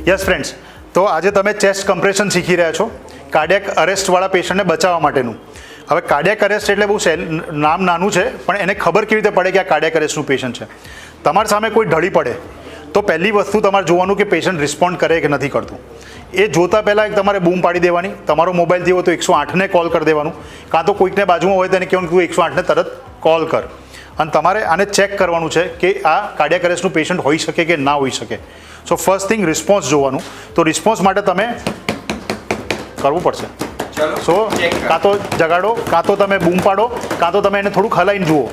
Yes friends, તો આજે તમે ચેસ્ટ કમ્પ્રેશન શીખી રહ્યા છો કાર્ડિયક અરેસ્ટવાળા પેશન્ટને બચાવવા માટેનું. હવે કાર્ડિયક અરેસ્ટ એટલે બહુ નામ નાનું છે, પણ એને ખબર કેવી રીતે પડે કે આ કાર્ડિયક અરેસ્ટનું પેશન્ટ છે. તમારી સામે કોઈ ઢળી પડે તો પહેલી વસ્તુ તમારે જોવાનું કે પેશન્ટ રિસ્પોન્ડ કરે કે નથી કરતું. એ જોતાં પહેલાં તમારે બૂમ પાડી દેવાની. તમારો મોબાઈલથી હોય તો 108ને કોલ કરી દેવાનું, કાં તો કોઈકને બાજુમાં હોય તો એને કહેવાનું કે 108ને તરત કોલ કર. અને તમારે આને ચેક કરવાનું છે કે આ કાર્ડિયક અરેસ્ટનું પેશન્ટ હોઈ શકે કે ના હોઈ શકે. સો ફર્સ્ટ થિંગ રિસ્પોન્સ જોવાનું. તો રિસ્પોન્સ માટે તમે કરવું પડશે. સો કાં તો જગાડો, કાં તો તમે બૂમ પાડો, કાં તો તમે એને થોડુંક હલાવીને જુઓ.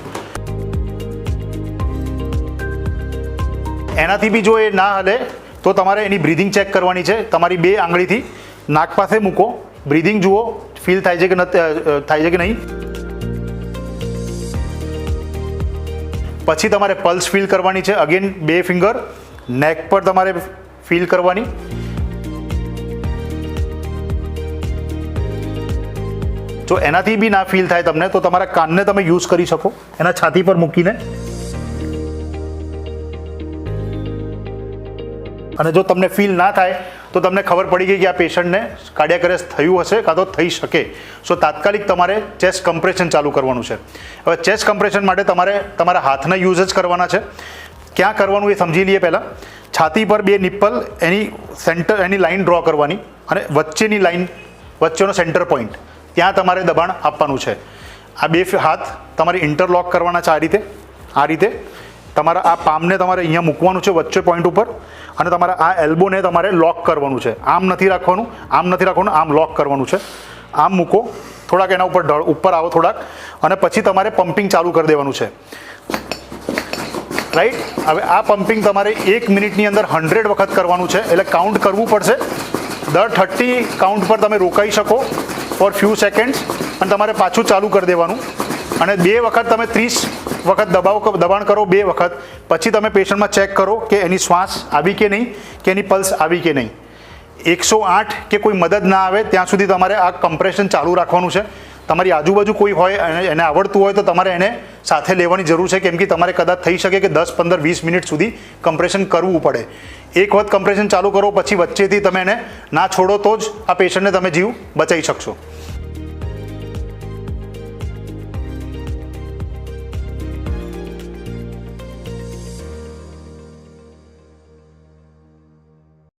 એનાથી બી જો એ ના હલે તો તમારે એની બ્રીધિંગ ચેક કરવાની છે. તમારી 2 આંગળીથી નાક પાસે મૂકો, બ્રીધિંગ જુઓ, ફીલ થાય છે કે થાય છે કે નહીં. પછી તમારે પલ્સ ફીલ કરવાની છે. અગેન 2 ફિંગર નેક પર તમારે ફીલ કરવાની. જો એનાથી બી ના ફીલ થાય તમને તો તમારા કાનને તમે યુઝ કરી શકો એના છાતી પર મૂકીને. અને જો તમને ફીલ ના થાય તો તમને ખબર પડી ગઈ કે આ પેશન્ટને કાર્ડિયક અરેસ્ટ થયું હશે કાં તો થઈ શકે. સો તાત્કાલિક તમારે ચેસ્ટ કમ્પ્રેશન ચાલુ કરવાનું છે. હવે ચેસ્ટ કમ્પ્રેશન માટે તમારે તમારા હાથના યુઝ જ કરવાના છે. ક્યાં કરવાનું એ સમજી લઈએ પહેલાં. છાતી પર 2 નિપ્પલ, એની લાઇન ડ્રો કરવાની અને વચ્ચેની લાઇન, વચ્ચેનો સેન્ટર પોઈન્ટ, ત્યાં તમારે દબાણ આપવાનું છે. આ 2 હાથ તમારે ઇન્ટરલોક કરવાના છે આ રીતે. તમારા આ પામને તમારે અહીંયા મૂકવાનું છે વચ્ચે પોઈન્ટ ઉપર, અને તમારા આ એલ્બોને તમારે લોક કરવાનું છે. આમ નથી રાખવાનું, આમ લોક કરવાનું છે. આમ મૂકો, થોડાક એના ઉપર આવો થોડાક, અને પછી તમારે પમ્પિંગ ચાલુ કરી દેવાનું છે. રાઈટ. હવે આ પમ્પિંગ તમારે 1 મિનિટની અંદર 100 વખત કરવાનું છે. એટલે કાઉન્ટ કરવું પડશે. દર 30 કાઉન્ટ પર તમે રોકાઈ શકો ફોર ફ્યુ સેકન્ડ્સ, અને તમારે પાછું ચાલુ કરી દેવાનું. અને 2 વખત તમે 30 વખત દબાણ કરો, 2 વખત. પછી તમે પેશન્ટમાં ચેક કરો કે એની શ્વાસ આવી કે નહીં, કે એની પલ્સ આવી કે નહીં. 108 કે કોઈ મદદ ના આવે ત્યાં સુધી તમારે આ કમ્પ્રેશન ચાલુ રાખવાનું છે. તમારી આજુબાજુ કોઈ હોય એને આવડતું હોય તો તમારે એને સાથે લેવાની જરૂર છે, કેમ કે તમારે કદાચ થઈ શકે કે 10, 15, 20 મિનિટ સુધી કમ્પ્રેશન કરવું પડે. એક વખત કમ્પ્રેશન ચાલુ કરો પછી વચ્ચેથી તમે એને ના છોડો તો જ આ પેશન્ટને તમે જીવ બચાવી શકશો.